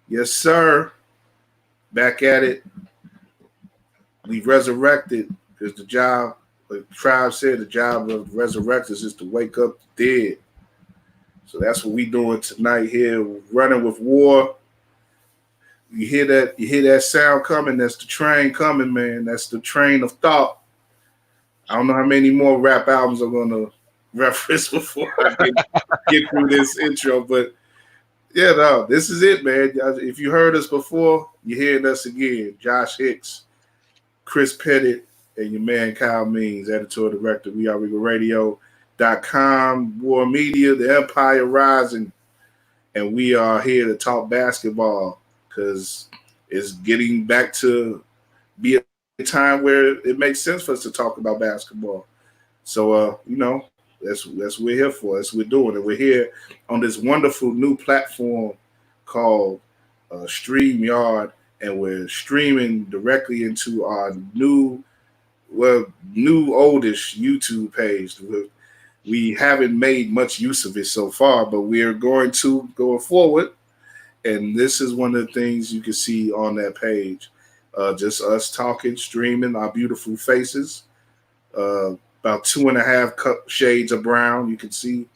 Yes, sir. Back at it. We resurrected because the job, like the tribe said, the job of resurrectors is to wake up the dead. So that's what we doing tonight here, running with war. You hear that sound coming. That's the train coming, man. That's the train of thought. I don't know how many more rap albums I'm gonna reference before I get through this intro, but yeah, no, this is it, man. If you heard us before, you're hearing us again. Josh Hicks, Chris Pennant, and your man Kyle Means, editor director, WeAreRegalRadio.com, War Media, the Empire Rising, and we are here to talk basketball because it's getting back to be a time where it makes sense for us to talk about basketball. So, that's what we're here for. That's what we're doing, and we're here on this wonderful new platform called StreamYard, and we're streaming directly into our new oldish YouTube page. We haven't made much use of it so far, but we are going forward. And this is one of the things you can see on that page. Just us talking, streaming our beautiful faces. About 2.5 shades of brown you can see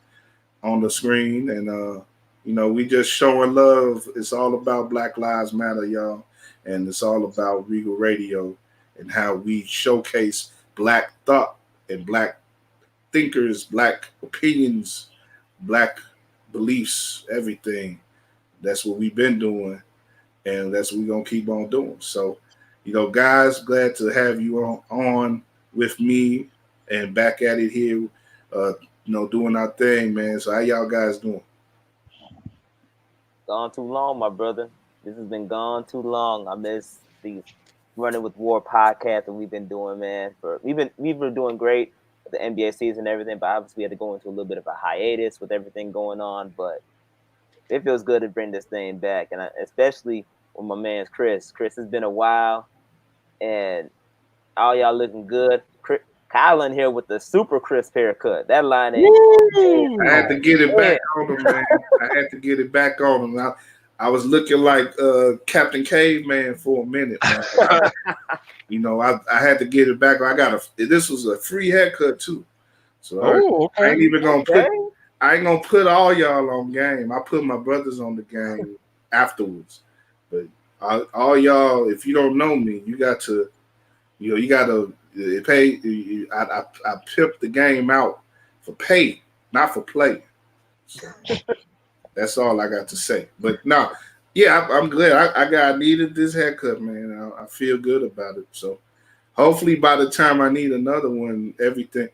on the screen. And, we just showing love. It's all about Black Lives Matter, y'all. And it's all about Regal Radio and how we showcase Black thought and Black thinkers, Black opinions, Black beliefs, everything. That's what we've been doing, and that's what we're going to keep on doing. So, guys, glad to have you on with me and back at it here, doing our thing, man. So how y'all guys doing? Gone too long, my brother. This has been gone too long. I miss these Running with WARR podcast that we've been doing, man. We've been doing great with the NBA season and everything, but obviously we had to go into a little bit of a hiatus with everything going on. But it feels good to bring this thing back, and especially with my man's Chris. Chris, has been a while, and all y'all looking good. Kyle in here with the super crisp haircut. That line ain't. I had to get it back on him, man. I had to get it back on him. I was looking like Captain Caveman for a minute, man. I had to get it back. This was a free haircut too, so okay. I ain't even gonna put all y'all on game. I put my brothers on the game afterwards. But all y'all, if you don't know me, you got to pay. I pimp the game out for pay, not for play. So that's all I got to say. But no, yeah, I'm glad. I needed this haircut, man. I feel good about it. So hopefully by the time I need another one, everything.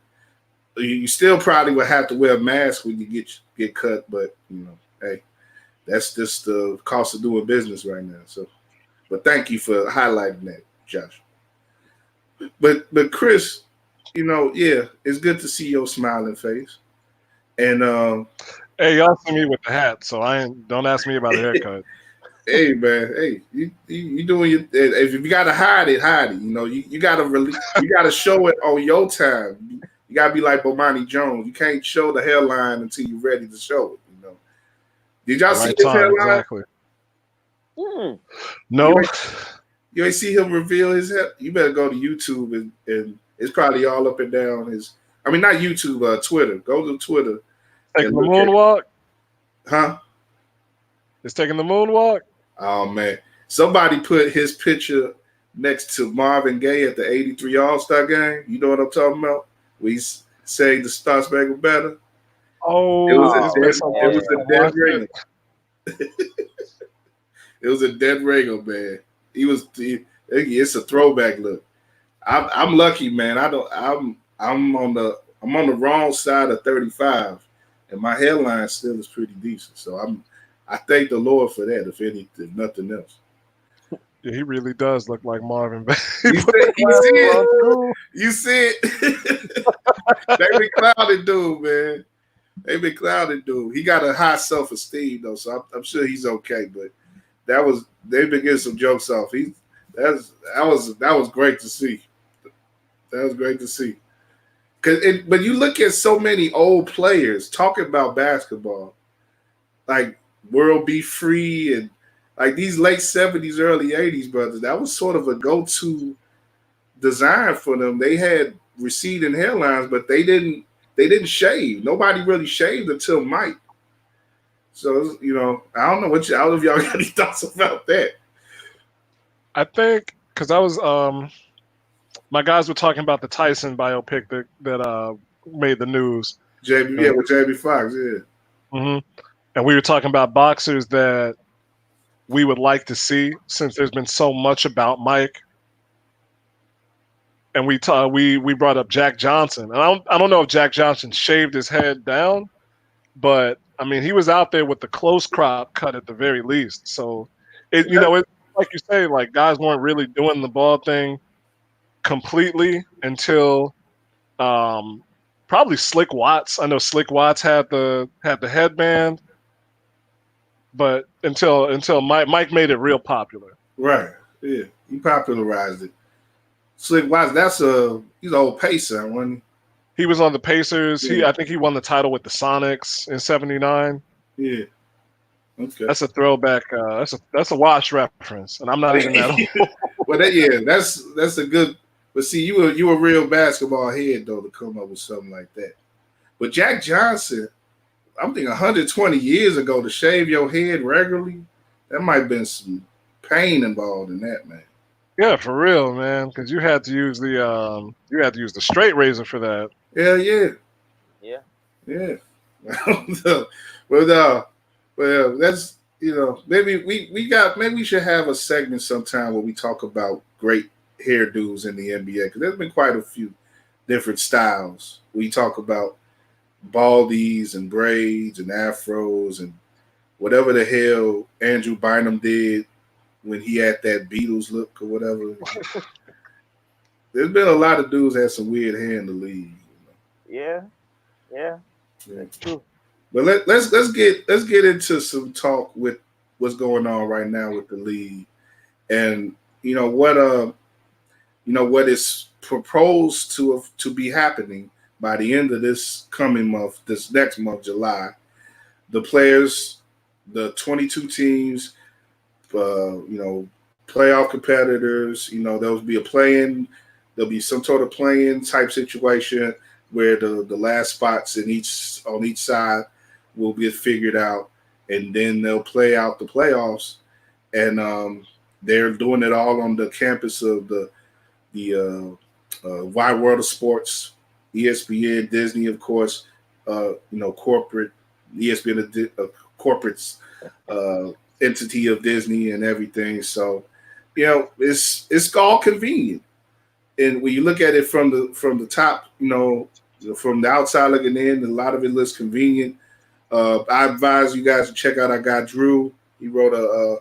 You still probably would have to wear a mask when you get cut, but hey, that's just the cost of doing business right now. So, but thank you for highlighting that, Josh. But Chris, it's good to see your smiling face. And hey, y'all see me with the hat, so don't ask me about a haircut. Hey man, hey, you doing your if you gotta hide it, hide it. You gotta show it on your time. You gotta be like Bomani Jones. You can't show the hairline until you're ready to show it. Did y'all see his hairline? Exactly. No. You ain't see him reveal his hair. You better go to YouTube and it's probably all up and down his. I mean, not YouTube, Twitter. Go to Twitter. Taking the moonwalk. Huh? It's taking the moonwalk. Oh man, somebody put his picture next to Marvin Gaye at the '83 All-Star game. You know what I'm talking about? We say the Star Spangled Banner. Oh, it was a dead ringer. It was a dead ringer, man. It's a throwback look. I'm lucky, man. I'm on the wrong side of 35, and my hairline still is pretty decent. So I thank the Lord for that. If nothing else. Yeah, he really does look like Marvin. You see it. They been clouded, dude, man. They been clouded, dude. He got a high self-esteem though, so I'm sure he's okay. But they've been getting some jokes off. That was great to see. That was great to see. But you look at so many old players talking about basketball, like World Be Free and like these late 70s, early 80s brothers, that was sort of a go-to design for them. They had receding hairlines, but they didn't shave. Nobody really shaved until Mike. So I don't know I don't know if y'all got any thoughts about that. I think because I was my guys were talking about the Tyson biopic that made the news. With Jamie Foxx, yeah. Mm-hmm. And we were talking about boxers that we would like to see since there's been so much about Mike. And we brought up Jack Johnson, and I don't know if Jack Johnson shaved his head down, but I mean he was out there with the close crop cut at the very least. So it like you say, like guys weren't really doing the ball thing completely until probably Slick Watts. I know Slick Watts had the headband, but until Mike made it real popular. Right. Yeah. He popularized it. Slick Watts, he's an old pacer, wasn't he? He was on the Pacers. Yeah. I think he won the title with the Sonics in '79. Yeah. Okay. That's a throwback. That's a Wash reference, and I'm not even that old. Well, that's a good. But see, you a real basketball head though to come up with something like that. But Jack Johnson, I'm thinking 120 years ago to shave your head regularly, that might have been some pain involved in that, man. Yeah, for real, man. Because you had to use the straight razor for that. Hell yeah. Yeah. Yeah. Well, that's maybe we should have a segment sometime where we talk about great hairdos in the NBA because there's been quite a few different styles. We talk about baldies and braids and afros and whatever the hell Andrew Bynum did when he had that Beatles look or whatever. There's been a lot of dudes that had some weird hair in the league. Yeah. That's true. But let's get into some talk with what's going on right now with the league, and what is proposed to be happening by the end of this coming month, this next month, July. The players, the 22 teams, playoff competitors, there'll be some sort of play-in type situation where the last spots on each side will be figured out, and then they'll play out the playoffs, and they're doing it all on the campus of the wide world of sports, ESPN, Disney, of course, corporate ESPN, corporate entity of Disney and everything. So, it's all convenient, and when you look at it from the top, from the outside looking in, a lot of it looks convenient. I advise you guys to check out our guy Drew. He wrote a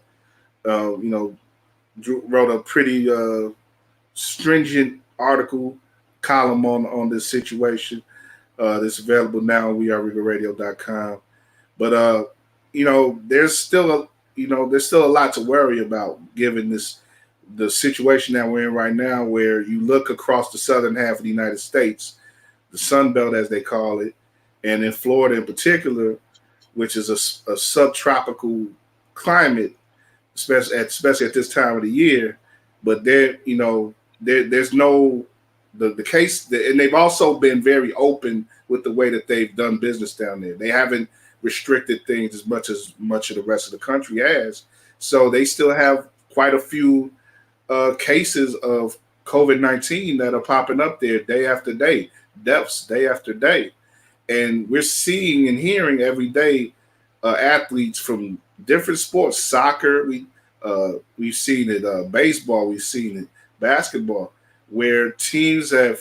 pretty stringent article column on this situation. That's available now on wearerigoradio.com. But there's still a lot to worry about given the situation that we're in right now, where you look across the southern half of the United States, the Sun Belt as they call it, and in Florida in particular, which is a subtropical climate, especially at this time of the year. But there's no the case, and they've also been very open with the way that they've done business down there. They haven't restricted things as much of the rest of the country has. So they still have quite a few cases of COVID-19 that are popping up there day after day, deaths day after day. And we're seeing and hearing every day athletes from different sports, soccer, we've seen it, baseball, we've seen it, basketball, where teams are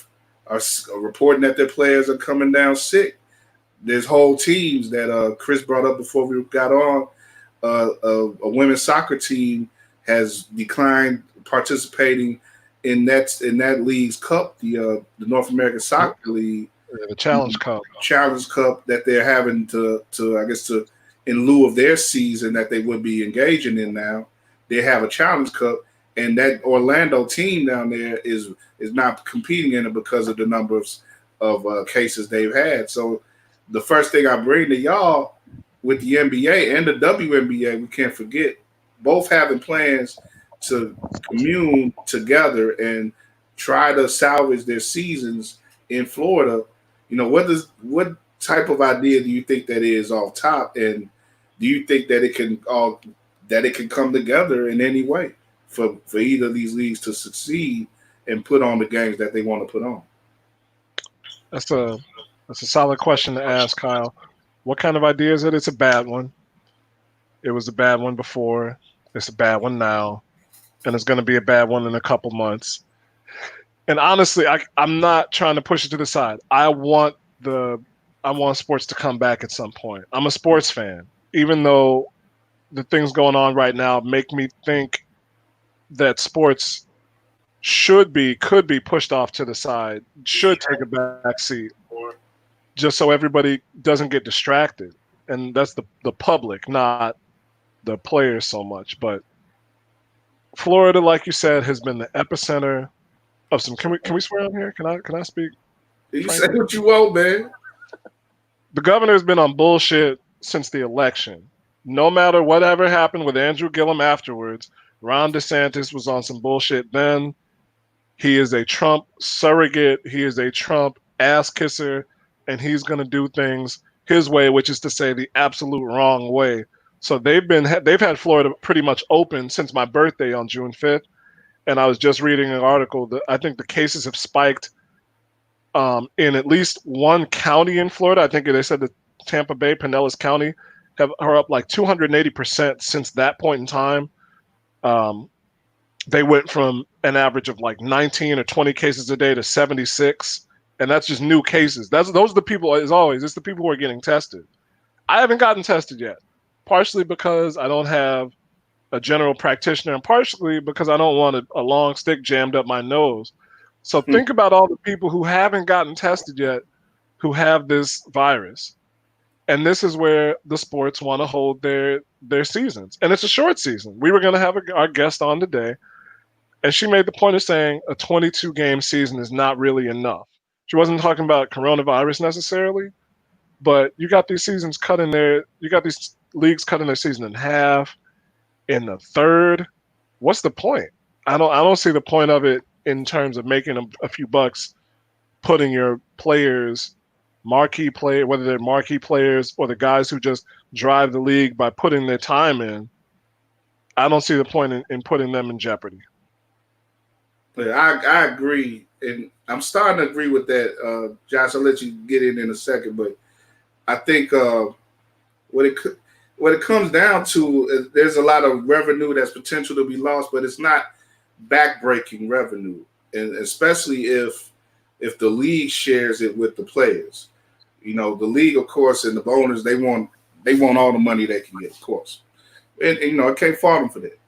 reporting that their players are coming down sick. There's whole teams that Chris brought up before we got on. A women's soccer team has declined participating in that league's cup, the North American Soccer League. The Challenge Cup. Challenge Cup that they're having to in lieu of their season that they would be engaging in now. They have a Challenge Cup, and that Orlando team down there is not competing in it because of the number of cases they've had. So the first thing I bring to y'all with the NBA and the WNBA, we can't forget both having plans to commune together and try to salvage their seasons in Florida, what type of idea do you think that is off top, and do you think that it can come together in any way for either of these leagues to succeed and put on the games that they want to put on? That's a solid question to ask, Kyle. What kind of idea is it? It's a bad one. It was a bad one before. It's a bad one now, and it's going to be a bad one in a couple months. And honestly, I'm not trying to push it to the side. I want sports to come back at some point. I'm a sports fan, even though the things going on right now make me think that sports could be pushed off to the side, should take a back seat, just so everybody doesn't get distracted. And that's the public, not the players so much. But Florida, like you said, has been the epicenter of some. Can we swear on here? Can I speak? You say what you want, man. The governor's been on bullshit since the election. No matter whatever happened with Andrew Gillum afterwards, Ron DeSantis was on some bullshit then. He is a Trump surrogate. He is a Trump ass kisser, and he's going to do things his way, which is to say the absolute wrong way. So they've had Florida pretty much open since my birthday on June 5th. And I was just reading an article that I think the cases have spiked in at least one county in Florida. I think they said that Tampa Bay, Pinellas County, are up like 280% since that point in time. They went from an average of like 19 or 20 cases a day to 76, and that's just new cases. Those are the people, as always, it's the people who are getting tested. I haven't gotten tested yet, partially because I don't have a general practitioner, and partially because I don't want a long stick jammed up my nose. So think about all the people who haven't gotten tested yet who have this virus. And this is where the sports want to hold their seasons. And it's a short season. We were going to have our guest on today, and she made the point of saying a 22-game season is not really enough. She wasn't talking about coronavirus necessarily, but you got these leagues cutting their season in half, in the third. What's the point? I don't see the point of it in terms of making a few bucks, putting your players, whether they're marquee players or the guys who just drive the league by putting their time in. I don't see the point in putting them in jeopardy. Yeah, I agree, and I'm starting to agree with that. Josh, I'll let you get in a second, but I think what it comes down to is there's a lot of revenue that's potential to be lost, but it's not backbreaking revenue, and especially if the league shares it with the players. The league, of course, and the owners, they want all the money they can get, of course, and I can't fault them for that.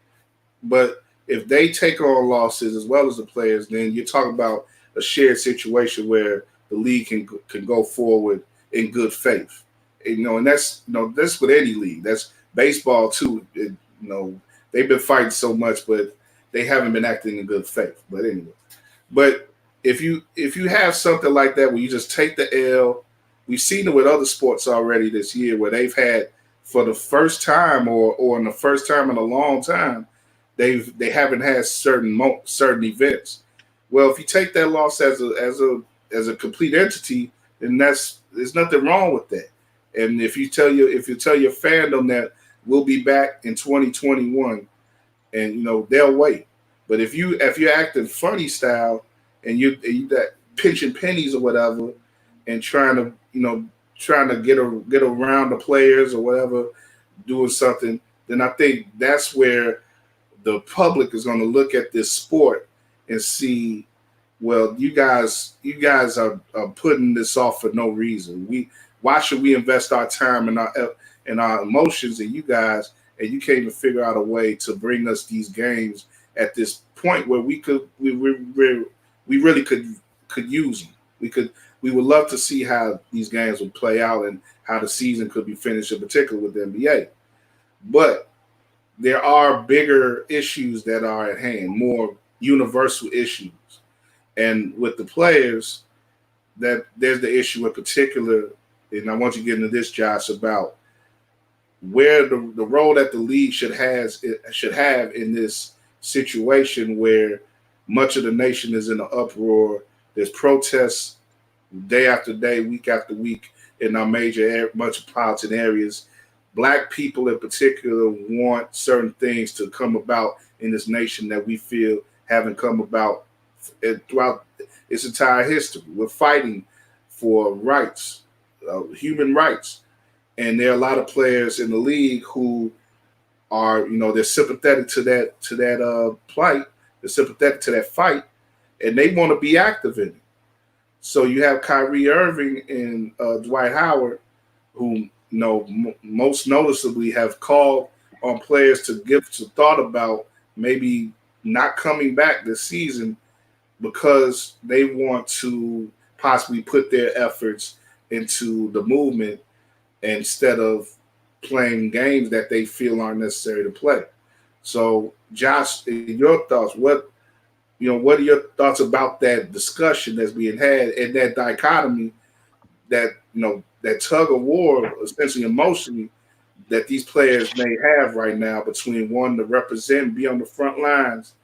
But if they take on losses as well as the players, then you're talking about a shared situation where the league can go forward in good faith. And that's that's with any league. That's baseball too. They've been fighting so much, but they haven't been acting in good faith. But anyway, if you have something like that where you just take the L, we've seen it with other sports already this year where they've had, for the first time or in the first time in a long time, they haven't had certain events. Well, if you take that loss as a complete entity, then there's nothing wrong with that. And if you tell your fandom that we'll be back in 2021, and they'll wait. But if you're acting funny style and you that pinching pennies or whatever, and trying to get around the players or whatever, doing something, then I think that's where the public is going to look at this sport and see, well, you guys are putting this off for no reason. Why should we invest our time and our emotions in you guys, and you can't even figure out a way to bring us these games at this point where we really could use them. We would love to see how these games would play out and how the season could be finished, in particular with the NBA. But there are bigger issues that are at hand, more universal issues. And with the players, that there's the issue in particular, and I want you to get into this, Josh, about where the role that the league should have in this situation where much of the nation is in an uproar. There's protests day after day, week after week in our major metropolitan areas. Black people in particular want certain things to come about in this nation that we feel haven't come about throughout its entire history. We're fighting for rights, human rights, and there are a lot of players in the league who are, they're sympathetic to that plight, they're sympathetic to that fight, and they want to be active in it. So you have Kyrie Irving and Dwight Howard, who most noticeably have called on players to give some thought about maybe not coming back this season because they want to possibly put their efforts into the movement instead of playing games that they feel aren't necessary to play. So, Josh, your thoughts? What are your thoughts about that discussion that's being had and that dichotomy, that that tug of war, essentially emotionally, that these players may have right now between wanting to represent, be on the front lines,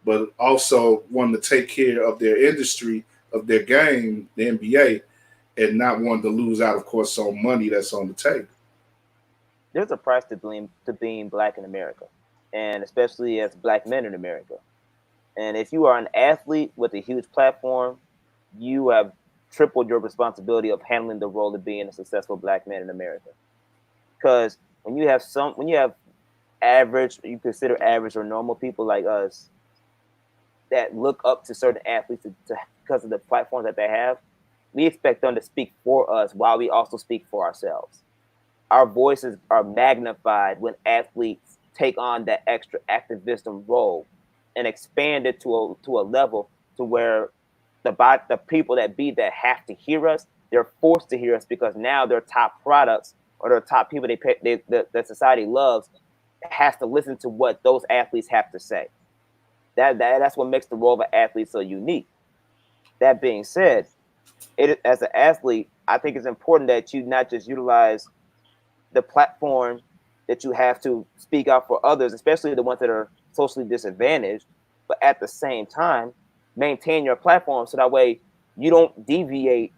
but also wanting to take care of their industry, of their game, the NBA, and not wanting to lose out, of course, on money that's on the table? There's a price to being black in America, and especially as black men in America. And if you are an athlete with a huge platform, you have tripled your responsibility of handling the role of being a successful black man in America. Because when you have average, you consider average or normal people like us that look up to certain athletes because of the platforms that they have, we expect them to speak for us while we also speak for ourselves. Our voices are magnified when athletes take on that extra activism role and expand it to a level to where the people that have to hear us, they're forced to hear us because now their top products or their top people that society loves has to listen to what those athletes have to say. That's what makes the role of an athlete so unique. That being said, as an athlete, I think it's important that you not just utilize the platform that you have to speak out for others, especially the ones that are socially disadvantaged, but at the same time, maintain your platform so that way you don't deviate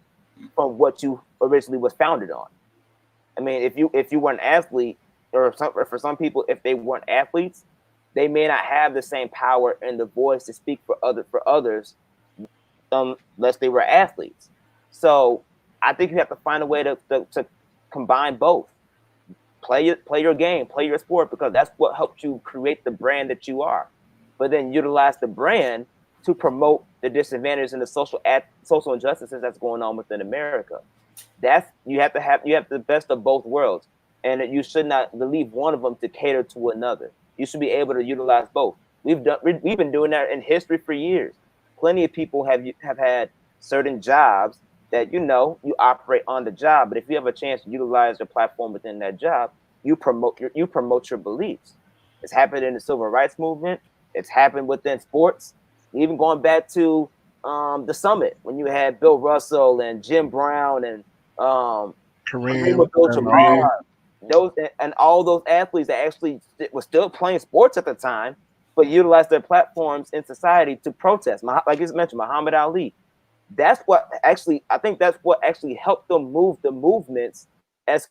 from what you originally was founded on. I mean, if you were an athlete, or for some people, if they weren't athletes, they may not have the same power and the voice to speak for others, unless they were athletes. So I think you have to find a way to combine both. Play your game, play your sport, because that's what helps you create the brand that you are. But then utilize the brand to promote the disadvantages and the social injustices that's going on within America. You have the best of both worlds, and you should not leave one of them to cater to another. You should be able to utilize both. We've been doing that in history for years. Plenty of people have had certain jobs that you operate on the job, but if you have a chance to utilize your platform within that job, you promote your beliefs. It's happened in the civil rights movement. It's happened within sports. Even going back to the summit when you had Bill Russell and Jim Brown and Kareem, Abdul-Jabbar, those and all those athletes that actually were still playing sports at the time, but utilized their platforms in society to protest. Like you mentioned, Muhammad Ali. I think that's what actually helped them move the movements as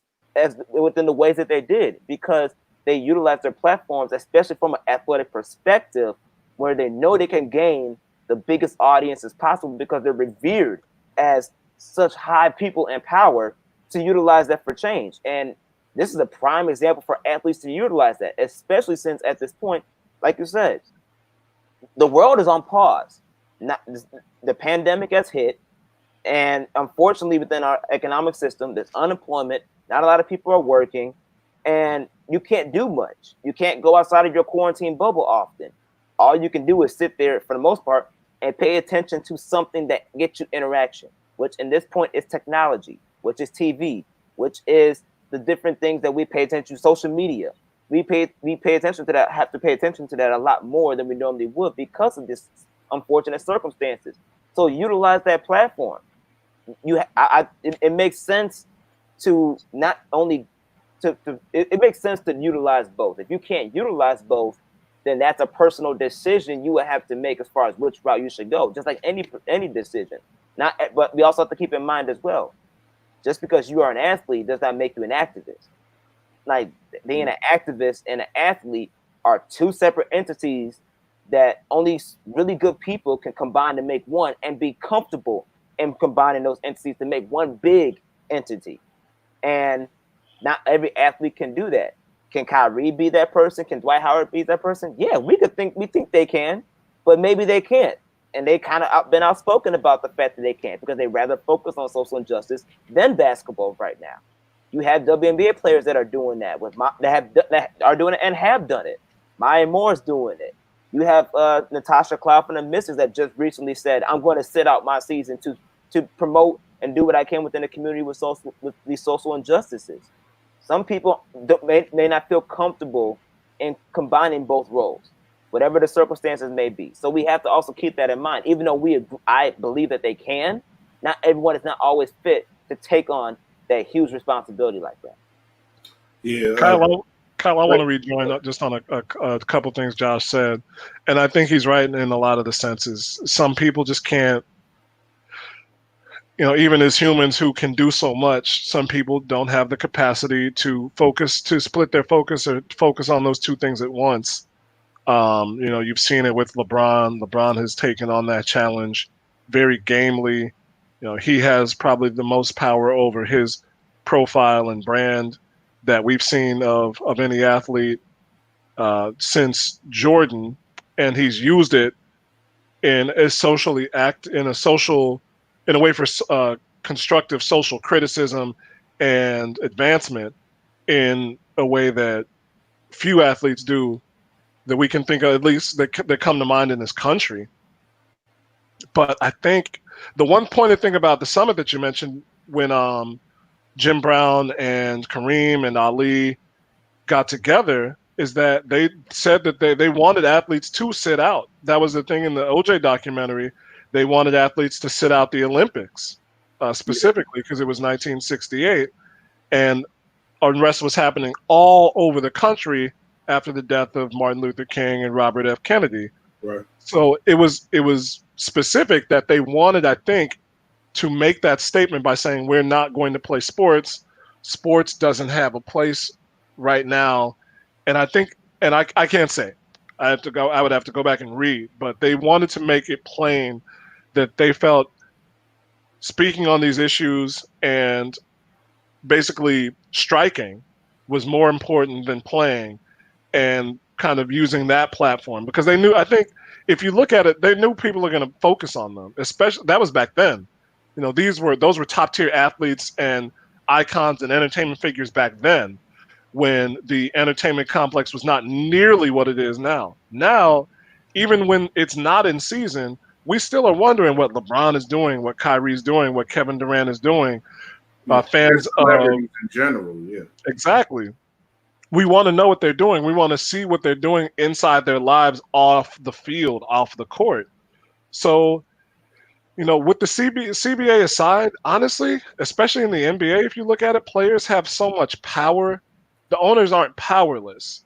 within the ways that they did, because they utilized their platforms, especially from an athletic perspective, where they know they can gain the biggest audience as possible because they're revered as such high people in power to utilize that for change. And this is a prime example for athletes to utilize that, especially since at this point, like you said, the world is on pause. The pandemic has hit, and unfortunately, within our economic system, there's unemployment. Not a lot of people are working, and you can't do much. You can't go outside of your quarantine bubble often. All you can do is sit there, for the most part, and pay attention to something that gets you interaction, which in this point is technology, which is TV, which is the different things that we pay attention to, social media. We pay attention to that, have to pay attention to that a lot more than we normally would because of this unfortunate circumstances. So utilize that platform. It makes sense to not only it makes sense to utilize both. If you can't utilize both, then that's a personal decision you would have to make as far as which route you should go. Just like any decision. But we also have to keep in mind as well, just because you are an athlete does not make you an activist. Like being an activist and an athlete are two separate entities that only really good people can combine to make one and be comfortable in combining those entities to make one big entity. And not every athlete can do that. Can Kyrie be that person? Can Dwight Howard be that person? Yeah, we think they can, but maybe they can't. And they kind of been outspoken about the fact that they can't because they rather focus on social injustice than basketball right now. You have WNBA players that are doing that that are doing it and have done it. Maya Moore's doing it. You have Natasha Cloud from the Mystics that just recently said, "I'm going to sit out my season to promote and do what I can within the community with these social injustices." Some people may not feel comfortable in combining both roles, whatever the circumstances may be. So we have to also keep that in mind. Even though I believe that they can, not everyone is not always fit to take on that huge responsibility like that. Yeah, Kyle, I want to rejoin just on a couple things Josh said, and I think he's right in a lot of the senses. Some people just can't. Even as humans who can do so much, some people don't have the capacity to split their focus or focus on those two things at once. You've seen it with LeBron. LeBron has taken on that challenge very gamely. He has probably the most power over his profile and brand that we've seen of any athlete since Jordan, and he's used it in a way for constructive social criticism and advancement in a way that few athletes do that we can think of, at least that come to mind in this country. But I think the one pointed thing about the summit that you mentioned when Jim Brown and Kareem and Ali got together is that they said that they wanted athletes to sit out. That was the thing in the OJ documentary. They wanted athletes to sit out the Olympics, specifically because it was 1968, and unrest was happening all over the country after the death of Martin Luther King and Robert F. Kennedy. right. So it was specific that they wanted, I think, to make that statement by saying we're not going to play sports. Sports doesn't have a place right now, and I think, and I can't say. I would have to go back and read, but they wanted to make it plain that they felt speaking on these issues and basically striking was more important than playing, and kind of using that platform because they knew, I think if you look at it, they knew people are going to focus on them, especially that was back then. Those were top tier athletes and icons and entertainment figures back then when the entertainment complex was not nearly what it is now. Now, even when it's not in season, we still are wondering what LeBron is doing, what Kyrie's doing, what Kevin Durant is doing. Fans of celebrities in general, yeah. Exactly. We want to know what they're doing. We want to see what they're doing inside their lives off the field, off the court. So, with the CBA aside, honestly, especially in the NBA, if you look at it, players have so much power. The owners aren't powerless,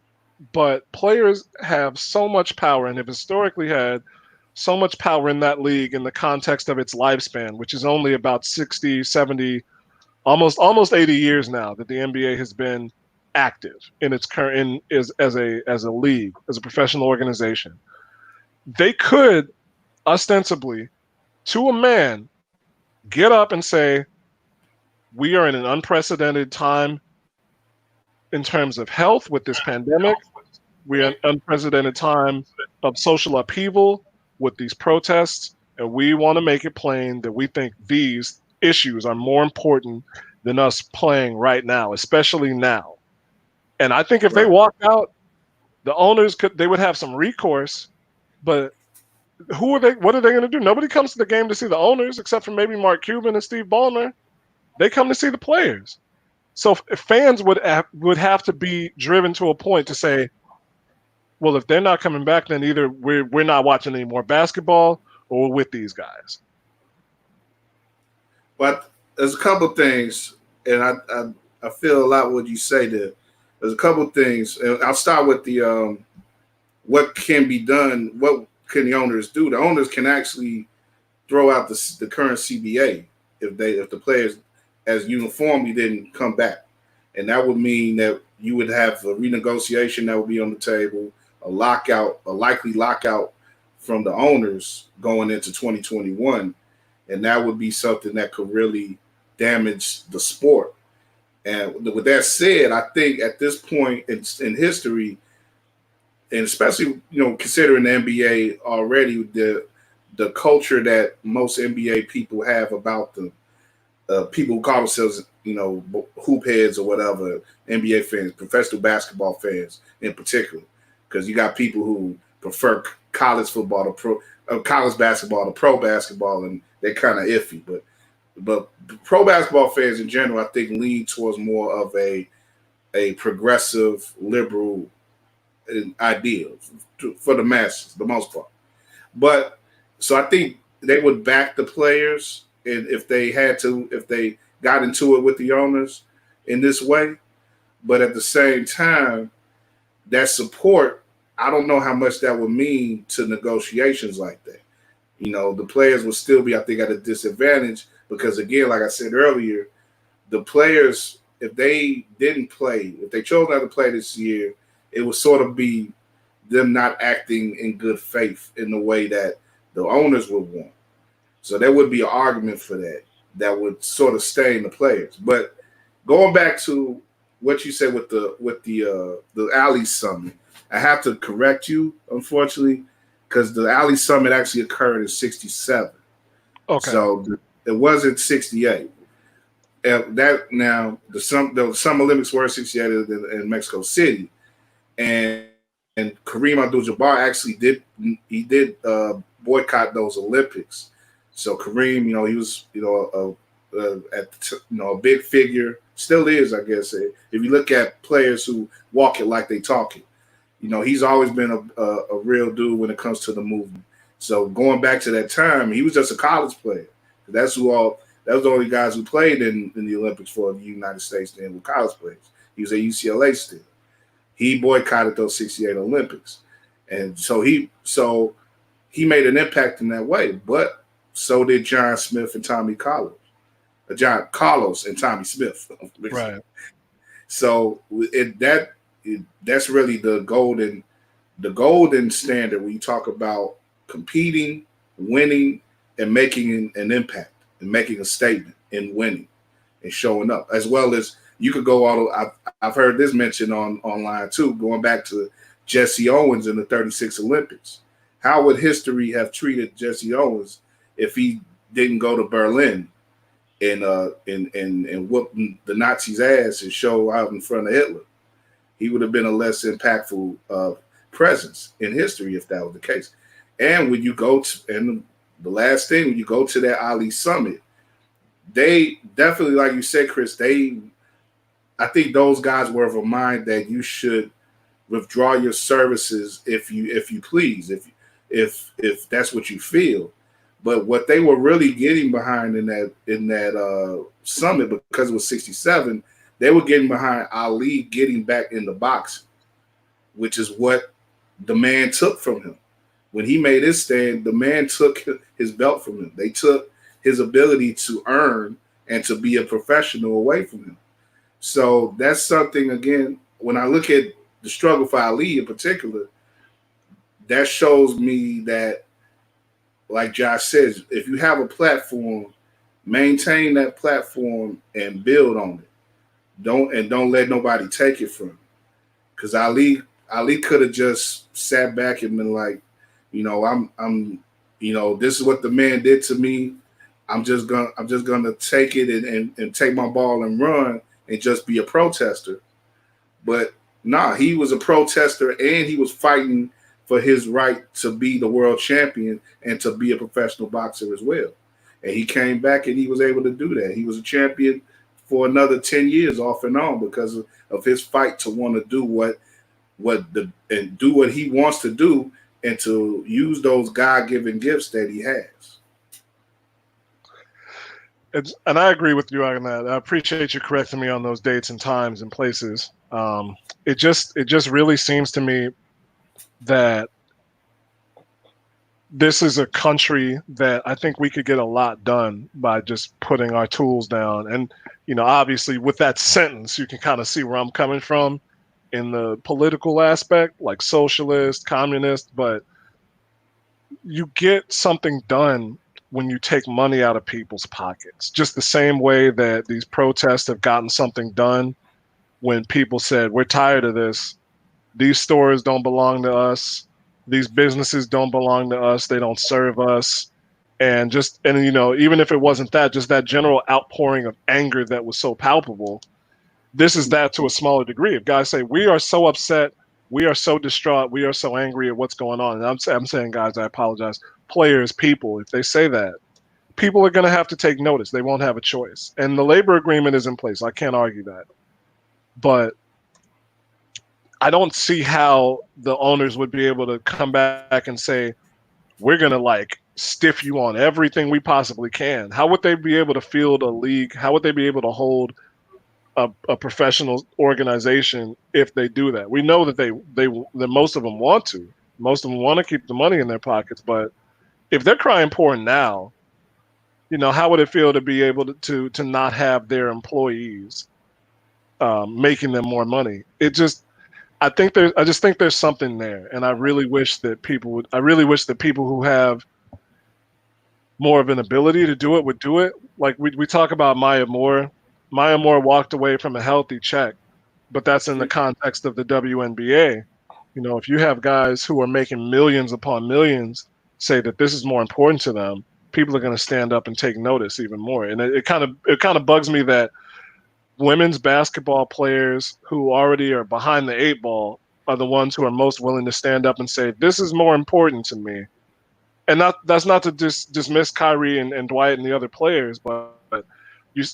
but players have so much power and have historically had so much power in that league in the context of its lifespan, which is only about 60, 70, almost 80 years now that the NBA has been active in its current as a league, as a professional organization. They could ostensibly, to a man, get up and say, we are in an unprecedented time in terms of health with this pandemic. We're in an unprecedented time of social upheaval with these protests, and we want to make it plain that we think these issues are more important than us playing right now, especially now. And I think if they walked out, the owners they would have some recourse, but what are they going to do? Nobody comes to the game to see the owners except for maybe Mark Cuban and Steve Ballmer. They come to see the players. So if fans would have to be driven to a point to say, well, if they're not coming back, then either we're not watching any more basketball or we're with these guys. But there's a couple of things, and I feel a lot what you say there. There's a couple things, and I'll start with the what can be done. What can the owners do? The owners can actually throw out the current CBA if the players as uniformly didn't come back, and that would mean that you would have a renegotiation that would be on the table, a lockout, a likely lockout from the owners going into 2021, and that would be something that could really damage the sport. And with that said, I think at this point in history, and especially considering the NBA already, the culture that most NBA people have about the people who call themselves hoop heads or whatever, NBA fans, professional basketball fans in particular, because you got people who prefer college football to college basketball to pro basketball, and they're kind of iffy. But pro basketball fans in general, I think, lean towards more of a progressive, liberal idea for the masses, the most part. But so I think they would back the players, and if they got into it with the owners in this way. But at the same time, that support, I don't know how much that would mean to negotiations like that. The players would still be, I think, at a disadvantage because, again, like I said earlier, the players, if they didn't play, if they chose not to play this year, it would sort of be them not acting in good faith in the way that the owners would want. So there would be an argument for that would sort of stain the players. But going back to what you said with the Alley Summit, I have to correct you, unfortunately, because the Alley Summit actually occurred in '67. Okay. So it wasn't '68. The Summer Olympics were '68 in Mexico City, and Kareem Abdul-Jabbar actually did boycott those Olympics. So Kareem, he was a big figure, still is, I guess. If you look at players who walk it like they talk it, he's always been a real dude when it comes to the movement. So going back to that time, he was just a college player. That was the only guys who played in the Olympics for the United States then were college players. He was at UCLA still. He boycotted those '68 Olympics, and so he made an impact in that way. But so did John Smith and Tommy Carlos, John Carlos and Tommy Smith. Right. So that's really the golden standard when you talk about competing, winning, and making an impact and making a statement in winning and showing up, as well as you could go all. I've heard this mentioned online too, going back to Jesse Owens in the '36 Olympics. How would history have treated Jesse Owens if he didn't go to Berlin and whoop the Nazis' ass and show out in front of Hitler? He would have been a less impactful presence in history if that was the case. And when you go to, and the last thing, when you go to that Ali Summit, they definitely, like you said, Chris, I think those guys were of a mind that you should withdraw your services if you please, if that's what you feel. But what they were really getting behind in that summit, because it was '67, they were getting behind Ali getting back in the boxing, which is what the man took from him. When he made his stand, the man took his belt from him. They took his ability to earn and to be a professional away from him. So that's something, again, when I look at the struggle for Ali in particular, that shows me that, like Josh says, if you have a platform, maintain that platform and build on it. Don't let nobody take it from you. Because Ali could have just sat back and been like, I'm this is what the man did to me. I'm just gonna take it and take my ball and run and just be a protester. But nah, he was a protester and he was fighting for his right to be the world champion and to be a professional boxer as well. And he came back and he was able to do that. He was a champion for another 10 years off and on because of his fight to want to do what he wants to do and to use those God-given gifts that he has. And I agree with you on that. I appreciate you correcting me on those dates and times and places. It just really seems to me that this is a country that I think we could get a lot done by just putting our tools down. And, obviously with that sentence, you can kind of see where I'm coming from in the political aspect, like socialist, communist, but you get something done when you take money out of people's pockets. Just the same way that these protests have gotten something done when people said, we're tired of this. These stores don't belong to us. These businesses don't belong to us. They don't serve us. And even if it wasn't that, just that general outpouring of anger that was so palpable, this is that to a smaller degree. If guys say, we are so upset, we are so distraught, we are so angry at what's going on. And I'm saying, guys, I apologize. Players, people, if they say that, people are going to have to take notice. They won't have a choice. And the labor agreement is in place. I can't argue that. But I don't see how the owners would be able to come back and say, we're going to stiff you on everything we possibly can. How would they be able to field a league? How would they be able to hold a professional organization if they do that? We know that that most of them want to. Most of them want to keep the money in their pockets. But if they're crying poor now, how would it feel to be able to not have their employees making them more money? I just think there's something there, and I really wish that people who have more of an ability to do it would do it. Like we talk about Maya Moore. Maya Moore walked away from a healthy check, but that's in the context of the WNBA. If you have guys who are making millions upon millions say that this is more important to them, people are going to stand up and take notice even more. And it kind of bugs me that women's basketball players who already are behind the eight ball are the ones who are most willing to stand up and say, this is more important to me. And that's not to dismiss Kyrie and Dwight and the other players, but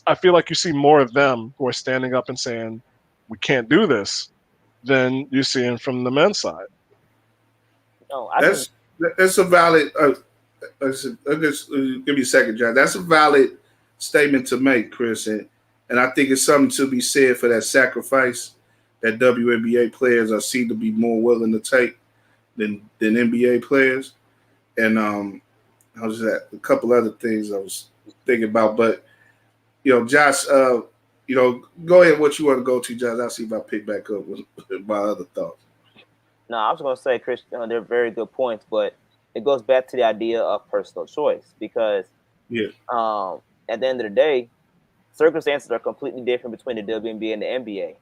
I feel like you see more of them who are standing up and saying, we can't do this, than you're seeing from the men's side. No, That's a valid. Give me a second, John. That's a valid statement to make, Chris, and I think it's something to be said for that sacrifice that WNBA players are seen to be more willing to take than NBA players. And how was that? A couple other things I was thinking about, but Josh, go ahead. What you want to go to, Josh? I'll see if I pick back up with my other thoughts. No, I was going to say, Chris, they're very good points, but it goes back to the idea of personal choice because at the end of the day, circumstances are completely different between the WNBA and the NBA.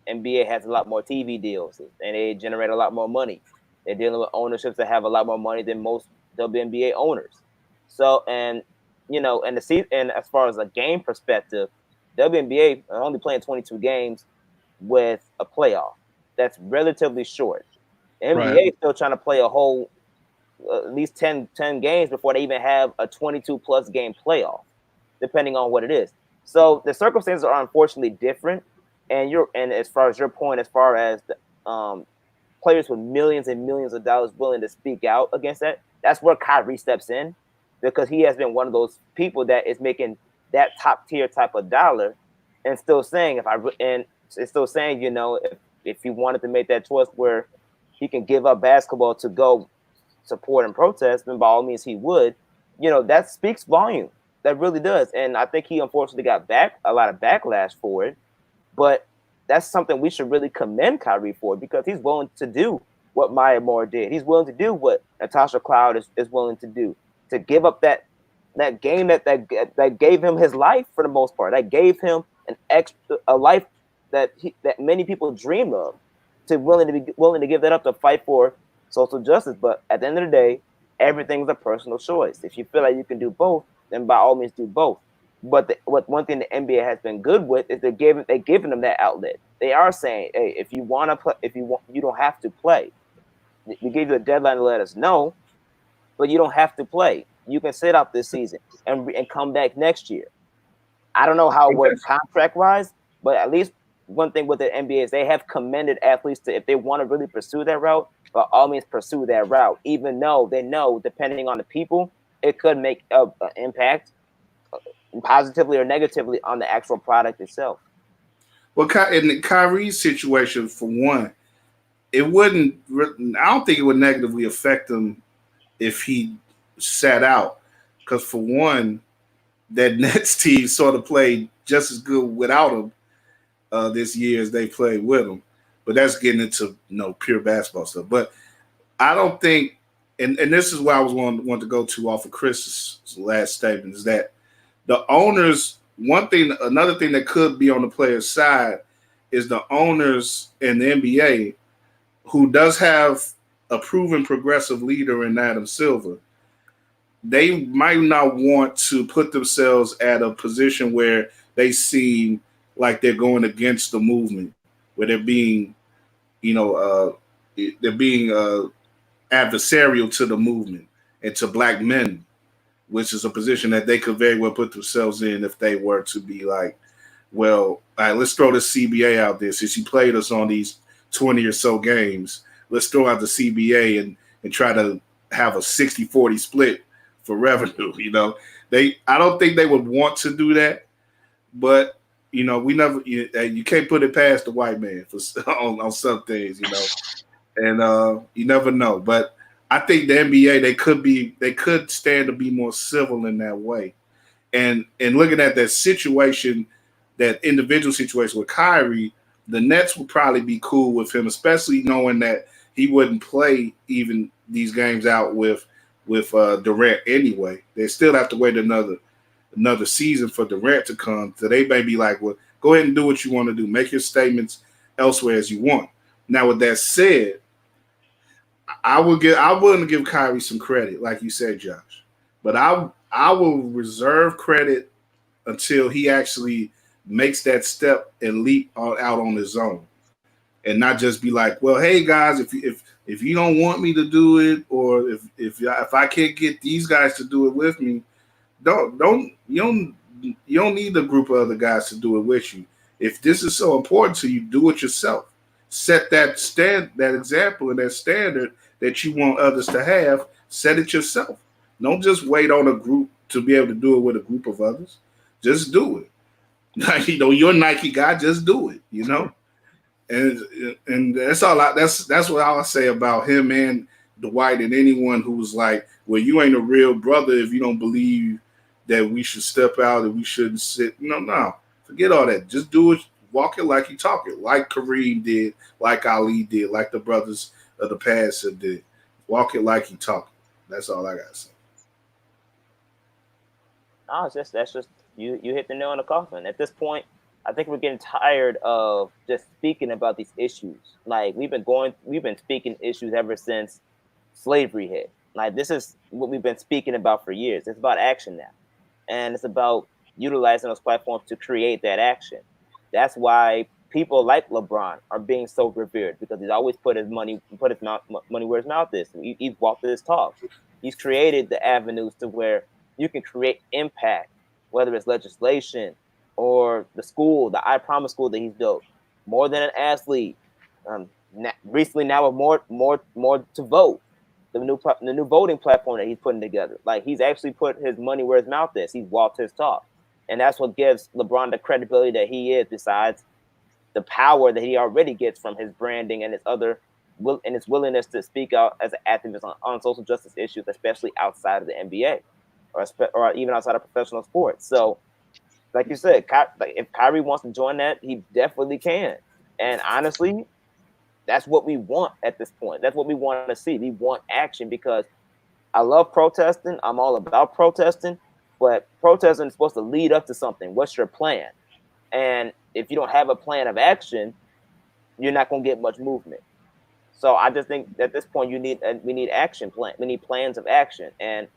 NBA has a lot more TV deals, and they generate a lot more money. They're dealing with ownerships that have a lot more money than most WNBA owners. So, and as far as a game perspective, WNBA are only playing 22 games with a playoff. That's relatively short. The NBA is still trying to play a whole at least 10 games before they even have a 22-plus game playoff, depending on what it is. So the circumstances are unfortunately different. And as far as your point, as far as the players with millions and millions of dollars willing to speak out against that, that's where Kyrie steps in, because he has been one of those people that is making that top tier type of dollar and still saying if he wanted to make that choice where he can give up basketball to go support and protest, then by all means he would. That speaks volume. That really does. And I think he unfortunately got a lot of backlash for it. But that's something we should really commend Kyrie for, because he's willing to do what Maya Moore did. He's willing to do what Natasha Cloud is willing to do, to give up that game that gave him his life for the most part, that gave him a life that many people dream of, to willing to give that up to fight for social justice. But at the end of the day, everything's a personal choice. If you feel like you can do both, then by all means do both. But one thing the NBA has been good with is they're giving them that outlet. They are saying, hey, if you want to play, you don't have to play. We gave you a deadline to let us know, but you don't have to play. You can sit out this season and come back next year. I don't know how it works contract-wise, but at least one thing with the NBA is they have commended athletes to, if they want to really pursue that route, by all means pursue that route, even though they know, depending on the people, it could make an impact positively or negatively on the actual product itself. Well, in Kyrie's situation, for one, it wouldn't. I don't think it would negatively affect him if he sat out, because for one, that Nets team sort of played just as good without him this year as they played with him. But that's getting into pure basketball stuff. But I don't think, and this is where I was want to go to off of Chris's last statement, is that the owners. Another thing that could be on the player's side is the owners in the NBA, who does have a proven progressive leader in Adam Silver. They might not want to put themselves at a position where they seem like they're going against the movement, where they're being, they're being adversarial to the movement and to black men, which is a position that they could very well put themselves in if they were to be like, well, all right, let's throw the CBA out there. Since you played us on these 20 or so games, let's throw out the CBA and try to have a 60-40 split for revenue. I don't think they would want to do that, but we never. You can't put it past the white man on some things, and you never know. But I think the NBA they could stand to be more civil in that way, and looking at that situation, that individual situation with Kyrie, the Nets would probably be cool with him, especially knowing that he wouldn't play even these games out with Durant anyway. They still have to wait another season for Durant to come. So they may be like, well, go ahead and do what you want to do. Make your statements elsewhere as you want. Now, with that said, I'm willing to give Kyrie some credit, like you said, Josh. But I will reserve credit until he actually makes that step and leap out on his own, and not just be like, well, hey guys, if you don't want me to do it, or if I can't get these guys to do it with me, you don't need a group of other guys to do it with you. If this is so important to you, do it yourself. Set that example and that standard that you want others to have. Set it yourself. Don't just wait on a group to be able to do it with a group of others. Just do it. You're a Nike guy, just do it, And that's all that's what I'll say about him and Dwight, and anyone who's like, well, you ain't a real brother if you don't believe that we should step out and we shouldn't sit. No. Forget all that. Just do it, walk it like you talk it, like Kareem did, like Ali did, like the brothers of the past did. Walk it like you talk it. That's all I gotta say. No, that's just you hit the nail on the coffin. At this point, I think we're getting tired of just speaking about these issues. Like we've been speaking issues ever since slavery hit. Like this is what we've been speaking about for years. It's about action now, and it's about utilizing those platforms to create that action. That's why people like LeBron are being so revered, because he's always put his money where his mouth is. He's walked this talk. He's created the avenues to where you can create impact, whether it's legislation or the school, the I Promise school that he's built. More than an athlete. Recently, now with more to vote. The new voting platform that he's putting together. Like he's actually put his money where his mouth is. He's walked his talk, and that's what gives LeBron the credibility that he is. Besides the power that he already gets from his branding and his willingness to speak out as an activist on social justice issues, especially outside of the NBA or even outside of professional sports. So, like you said, if Kyrie wants to join that, he definitely can. And honestly, that's what we want at this point. That's what we want to see. We want action, because I love protesting. I'm all about protesting, but protesting is supposed to lead up to something. What's your plan? And if you don't have a plan of action, you're not going to get much movement. So I just think at this point we need action plan. We need plans of action. And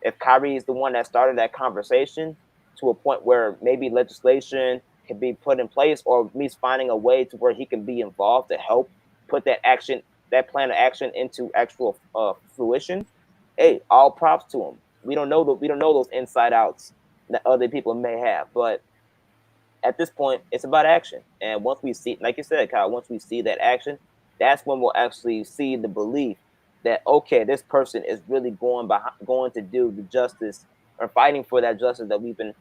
if Kyrie is the one that started that conversation to a point where maybe legislation can be put in place, or at least finding a way to where he can be involved to help put that plan of action into actual fruition, hey, all props to him. We don't know those inside outs that other people may have, but at this point, it's about action. And once we see, like you said, Kyle, once we see that action, that's when we'll actually see the belief that, okay, this person is really going to do the justice, or fighting for that justice that we've been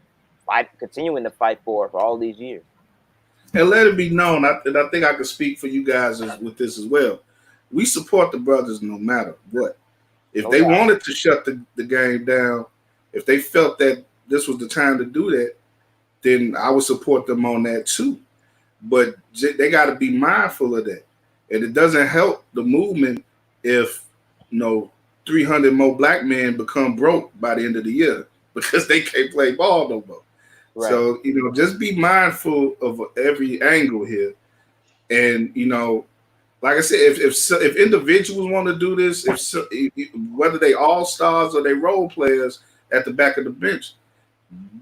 continuing to fight for all these years. And let it be known, and I think I can speak for you guys with this as well. We support the brothers no matter what. If No they doubt. wanted to shut the game down, if they felt that this was the time to do that, then I would support them on that too. But they got to be mindful of that. And it doesn't help the movement if 300 more black men become broke by the end of the year because they can't play ball no more. Right. So just be mindful of every angle here. And like I said, if individuals want to do this, whether they all stars or they role players at the back of the bench,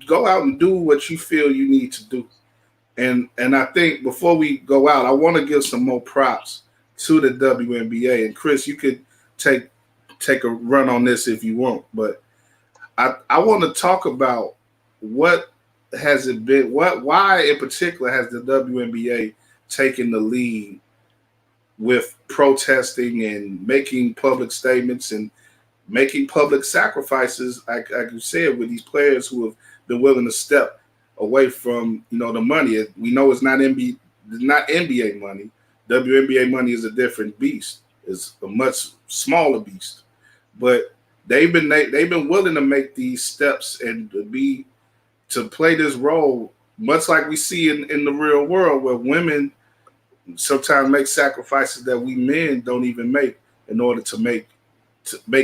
go out and do what you feel you need to do. And I think before we go out, I want to give some more props to the WNBA. And Chris, you could take a run on this if you want, but I want to talk about what has it been, why in particular has the WNBA taken the lead with protesting and making public statements and making public sacrifices, like you said, with these players who have been willing to step away from the money. We know it's not NBA money. WNBA money is a different beast. It's a much smaller beast. But they've been willing to make these steps and to play this role, much like we see in the real world, where women sometimes make sacrifices that we men don't even make in order to make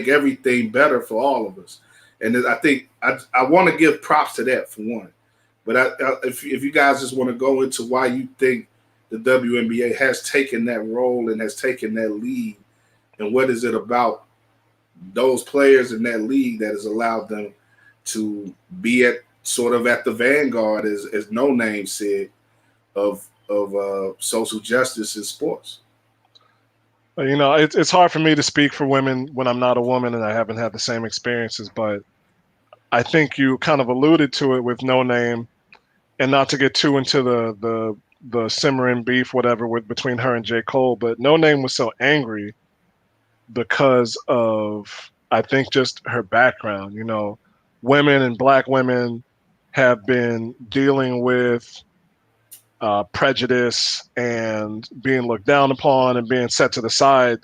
everything better for all of us. And I think I want to give props to that for one. But if you guys just want to go into why you think the WNBA has taken that role and has taken that lead, and what is it about those players in that league that has allowed them to be at the vanguard, as No Name said, of social justice in sports. It's hard for me to speak for women when I'm not a woman and I haven't had the same experiences, but I think you kind of alluded to it with No Name, and not to get too into the simmering beef, whatever, between her and J. Cole, but No Name was so angry because of, I think, just her background. Women and black women have been dealing with prejudice and being looked down upon and being set to the side,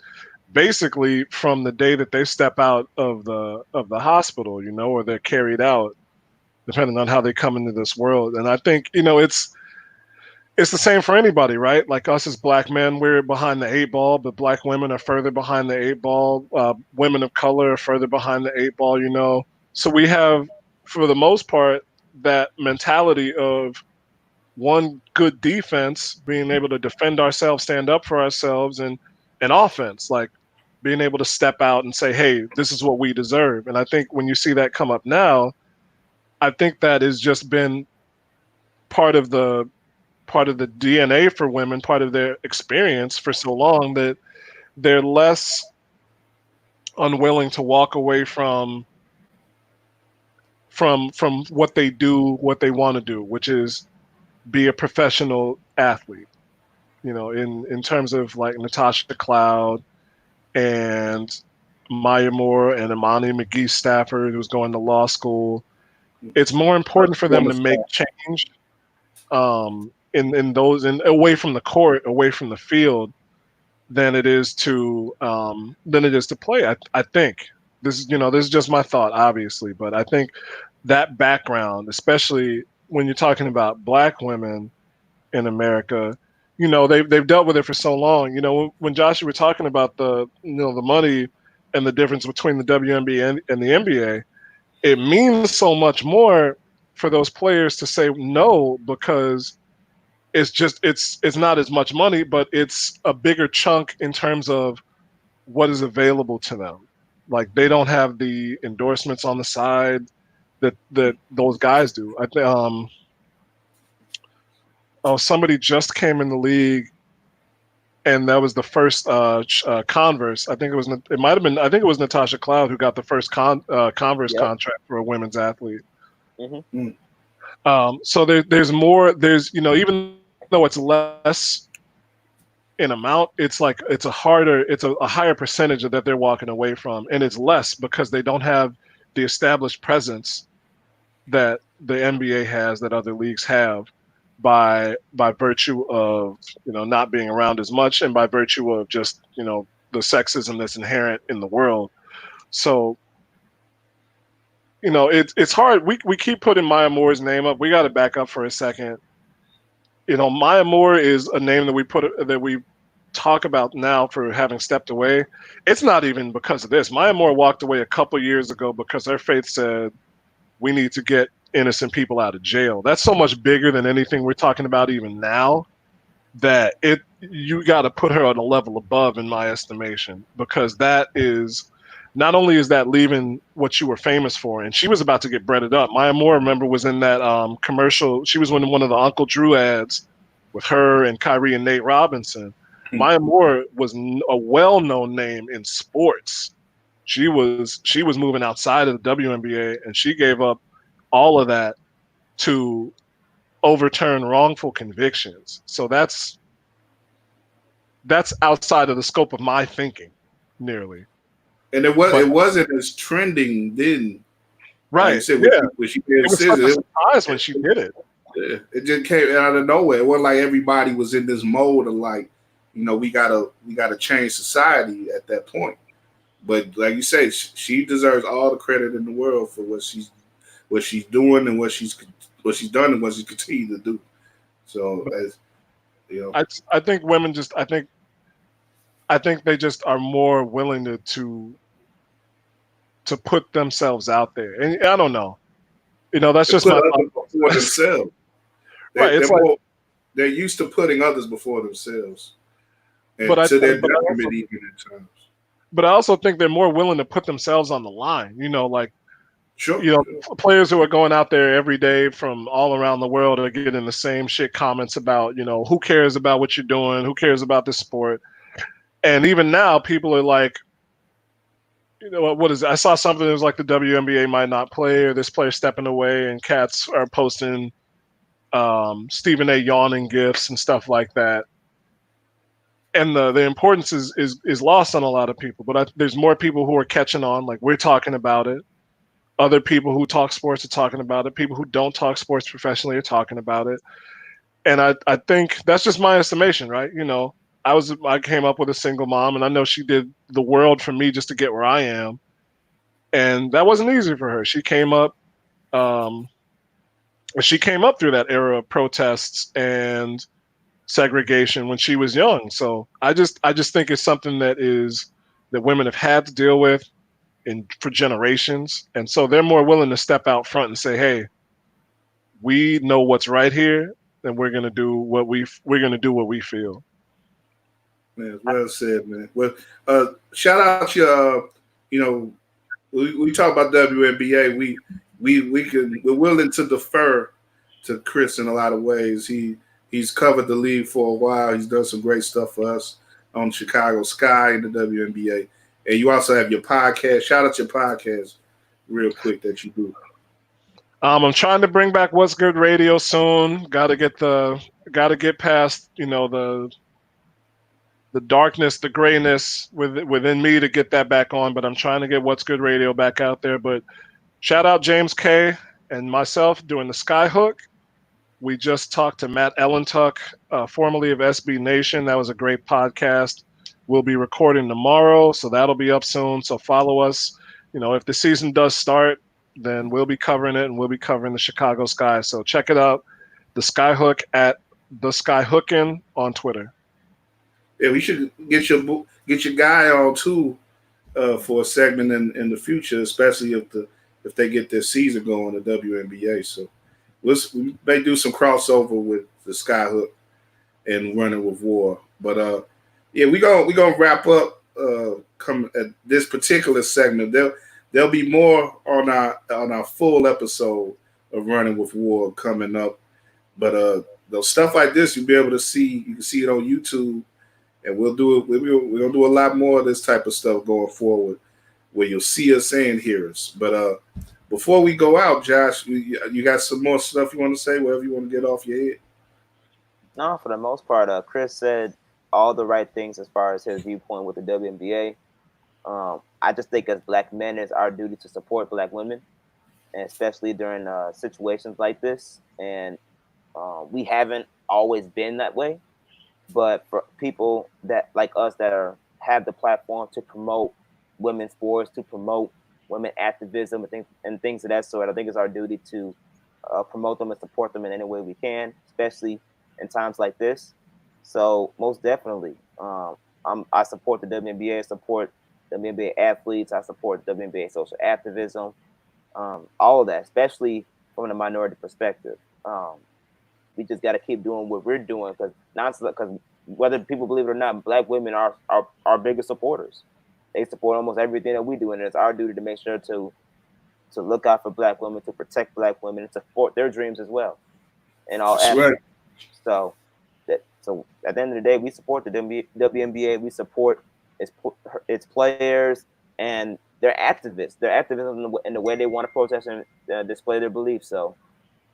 basically from the day that they step out of the hospital, or they're carried out, depending on how they come into this world. And I think it's the same for anybody, right? Like us as black men, we're behind the 8 ball, but black women are further behind the 8 ball. Women of color are further behind the 8 ball. So we have, for the most part, that mentality of one, good defense, being able to defend ourselves, stand up for ourselves, and offense, like being able to step out and say, hey, this is what we deserve. And I think when you see that come up now, I think that has just been part of the DNA for women, part of their experience for so long, that they're less unwilling to walk away from what they do, what they want to do, which is be a professional athlete. In terms of like Natasha Cloud and Maya Moore and Imani McGee Stafford, who's going to law school, it's more important for them to make change in those, and away from the court, away from the field, than it is to play. I think this is just my thought, obviously, but I think that background, especially when you're talking about black women in America, they've dealt with it for so long. When Josh, you were talking about the money and the difference between the WNBA and the NBA, it means so much more for those players to say no, because it's not as much money, but it's a bigger chunk in terms of what is available to them. Like, they don't have the endorsements on the side that those guys do. I think somebody just came in the league, and that was the first Converse. I think it was Natasha Cloud who got the first Converse contract for a women's athlete. Mm-hmm. So there's more. Even though it's less in amount, it's a higher percentage that they're walking away from, and it's less because they don't have the established presence that the NBA has that other leagues have by virtue of not being around as much and by virtue of just the sexism that's inherent in the world. So it's hard. We keep putting Maya Moore's name up. We got to back up for a second. Maya Moore is a name that we talk about now for having stepped away. It's not even because of this. Maya Moore walked away a couple years ago because her faith said we need to get innocent people out of jail. That's so much bigger than anything we're talking about even now that you got to put her on a level above in my estimation, because that is not only is that leaving what you were famous for, and she was about to get breaded up. Maya Moore, remember, was in that commercial. She was in one of the Uncle Drew ads with her and Kyrie and Nate Robinson. Maya Moore was a well-known name in sports. She was moving outside of the WNBA, and she gave up all of that to overturn wrongful convictions. So that's outside of the scope of my thinking, nearly. And it wasn't as trending then. Like you Right. said, Yeah. when she did It was such a scissors, surprise when she did it. it just came out of nowhere. It wasn't like everybody was in this mode of like, we gotta change society at that point. But like you say, she deserves all the credit in the world for what she's doing and what she's done and what she's continued to do. So as I think women just I think they just are more willing to put themselves out there. And I don't know. That's to just put my others thought. before themselves. Right. It's like, They're used to putting others before themselves, but and to their detriment even at times. But I also think they're more willing to put themselves on the line. Like Sure. Players who are going out there every day from all around the world are getting the same shit comments about, who cares about what you're doing? Who cares about this sport? And even now, people are like, what is it? I saw something that was like the WNBA might not play, or this player stepping away, and cats are posting Stephen A. yawning gifs and stuff like that. And the importance is lost on a lot of people. But there's more people who are catching on. Like, we're talking about it. Other people who talk sports are talking about it. People who don't talk sports professionally are talking about it. And I think that's just my estimation, right? I came up with a single mom, and I know she did the world for me just to get where I am. And that wasn't easy for her. Um, she came up through that era of protests and segregation when she was young. So I just think it's something that women have had to deal with for generations, and so they're more willing to step out front and say, "Hey, we know what's right here, and we're gonna do what we feel." Man, well said, man. Well, shout out your, we talk about WNBA. We're willing to defer to Chris in a lot of ways. He's covered the league for a while. He's done some great stuff for us on Chicago Sky and the WNBA. And you also have your podcast. Shout out your podcast real quick that you do. I'm trying to bring back What's Good Radio soon. Got to get past the darkness, the grayness within me to get that back on. But I'm trying to get What's Good Radio back out there. But shout out James K. and myself doing the Skyhook. We just talked to Matt Ellentuck, formerly of SB Nation. That was a great podcast. We'll be recording tomorrow, so that'll be up soon. So follow us. If the season does start, then we'll be covering it, and we'll be covering the Chicago Sky. So check it out, the Skyhook at the Skyhookin on Twitter. Yeah, we should get your guy on too for a segment in the future, especially if they get their season going, the WNBA. So we may do some crossover with the Skyhook and Runnin With WARR. But yeah, we gonna wrap up come at this particular segment. There'll be more on our full episode of Runnin With WARR coming up. But those stuff like this you'll be able to see. You can see it on YouTube, and we'll do it. We're gonna do a lot more of this type of stuff going forward, where you'll see us and hear us. But before we go out, Josh, you got some more stuff you want to say? Whatever you want to get off your head. No, for the most part, Chris said all the right things as far as his viewpoint with the WNBA. I just think as black men, it's our duty to support black women. and especially during situations like this. And we haven't always been that way, but for people that like us that have the platform to promote women's sports, to promote women activism and things of that sort, I think it's our duty to promote them and support them in any way we can, especially in times like this. So most definitely, I support the WNBA, I support WNBA athletes, I support WNBA social activism, all of that, especially from the minority perspective. We just got to keep doing what we're doing because whether people believe it or not, Black women are our biggest supporters. They support almost everything that we do, and it's our duty to make sure to look out for Black women, to protect Black women, and support their dreams as well in all That's right. aspects. So at the end of the day, we support the WNBA. We support its players and their activists. Their activism in the way they want to protest and display their beliefs. So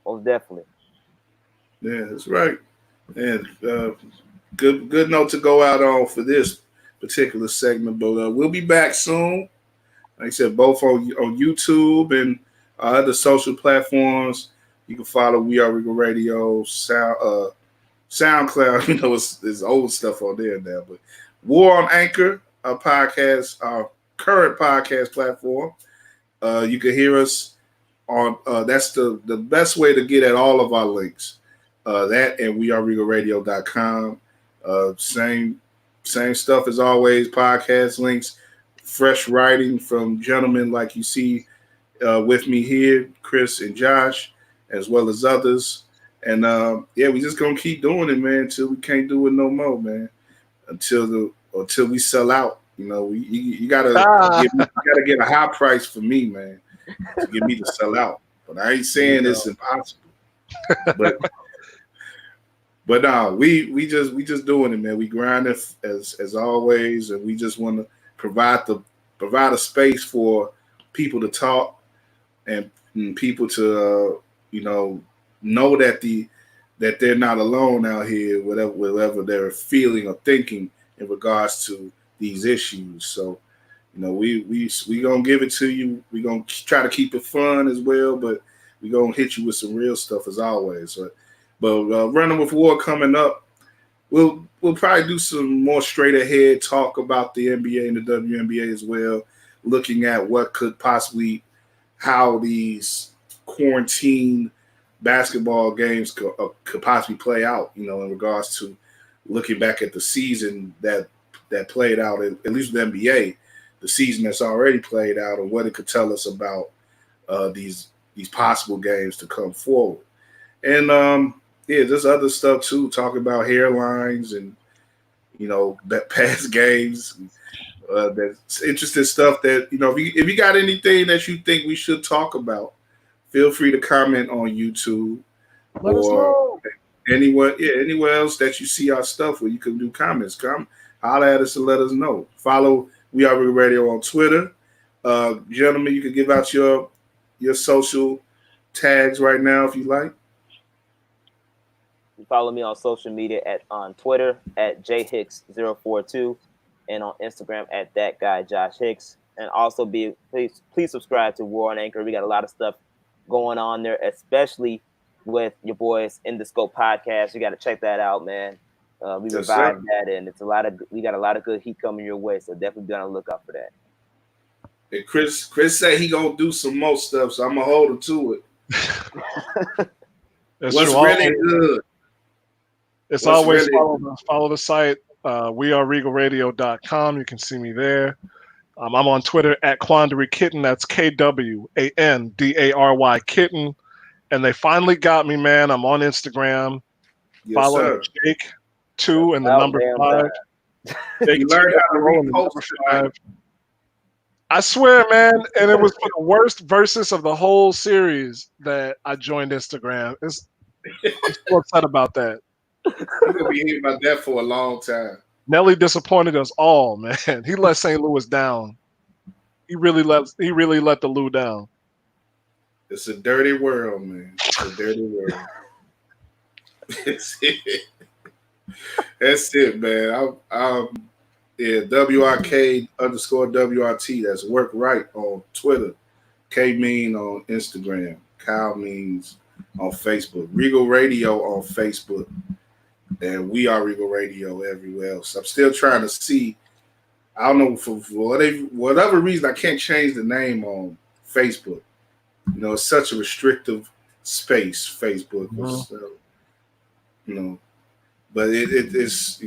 most definitely. Yeah, that's right. And good note to go out on for this particular segment. But we'll be back soon. Like I said, both on YouTube and other social platforms. You can follow We Are Regal Radio, SoundCloud. You know, it's old stuff on there now. But War on Anchor, our podcast, our current podcast platform. You can hear us on. That's the best way to get at all of our links. That and weareregalradio.com. Same stuff as always. Podcast links, fresh writing from gentlemen like you see with me here, Chris and Josh, as well as others. And yeah, we just gonna keep doing it, man, until we can't do it no more, man. Until we sell out. You know, you gotta get a high price for me, man, to get me to sell out. But I ain't saying it's impossible. But no, we just doing it, man. We grind it as always, and we just want to provide a space for people to talk and people to know that they're not alone out here, whatever they're feeling or thinking in regards to these issues. So, we gonna give it to you. We gonna try to keep it fun as well, but we gonna hit you with some real stuff as always. But Runnin With WARR coming up, we'll probably do some more straight ahead talk about the NBA and the WNBA as well, looking at what could possibly how these quarantine basketball games could possibly play out, in regards to looking back at the season that played out, at least with the NBA, the season that's already played out, and what it could tell us about these possible games to come forward. And yeah, there's other stuff too, talking about hairlines and past games. That's interesting stuff that if you got anything that you think we should talk about, feel free to comment on YouTube or anywhere else that you see our stuff where you can do comments. Come holler at us and let us know. Follow We Are Regal Radio on Twitter. Gentlemen, you can give out your social tags right now if you like. You follow me on social media on Twitter at jhicks042 and on Instagram at that guy Josh Hicks. And also please subscribe to War on Anchor. We got a lot of stuff going on there, especially with your boys In the Scope podcast. You got to check that out, man. We revived that, and we got a lot of good heat coming your way. So definitely be on the lookout for that. And Chris said he gonna do some more stuff, so I'm gonna hold him to it. What's really good? It's always follow the site, weareregalradio.com. You can see me there. I'm on Twitter at Quandary Kitten. That's KWANDARY Kitten. And they finally got me, man. I'm on Instagram. Yes, follow Jake 2 and the number 5. Jake, you learned how to repost 5. I swear, man, and it was for the worst versus of the whole series that I joined Instagram. I'm so upset about that. You're gonna be hearing about that for a long time. Nelly disappointed us all, man. He let St. Louis down. He really let the Lou down. It's a dirty world, man. It's a dirty world. That's it, man. Yeah, WRK_WRT. That's work right on Twitter. K Mean on Instagram, Kyle Means on Facebook, Regal Radio on Facebook, and we are Regal Radio everywhere else. I'm still trying to see. I don't know for whatever reason I can't change the name on Facebook. You know, it's such a restrictive space. Facebook was, you know, but it's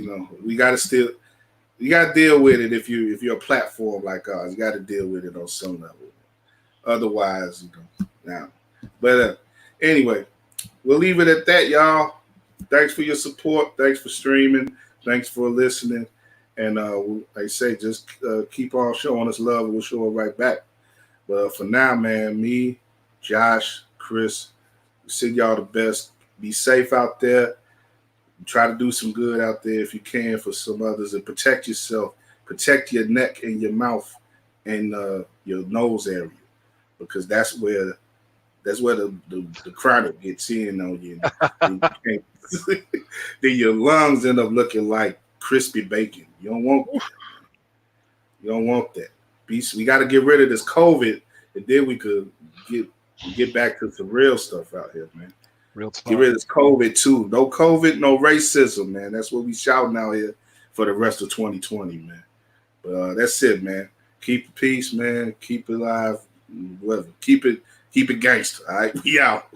we got to still. You got to deal with it if you're a platform like ours. You got to deal with it on some level. Otherwise, now. But anyway, we'll leave it at that, y'all. Thanks for your support. Thanks for streaming. Thanks for listening. And like I say, just keep on showing us love. We'll show it right back. But for now, man, me, Josh, Chris, we send y'all the best. Be safe out there. Try to do some good out there if you can for some others, and protect yourself. Protect your neck and your mouth and your nose area, because that's where the chronic gets in on you. Then your lungs end up looking like crispy bacon. You don't want that. You don't want that. We got to get rid of this COVID, and then we could get back to some real stuff out here, man. Real talk. Get rid of this COVID too. No COVID, no racism, man. That's what we shouting out here for the rest of 2020, man. But that's it, man. Keep the peace, man. Keep it alive. Whatever. Keep it gangster. All right, we out.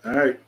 All right.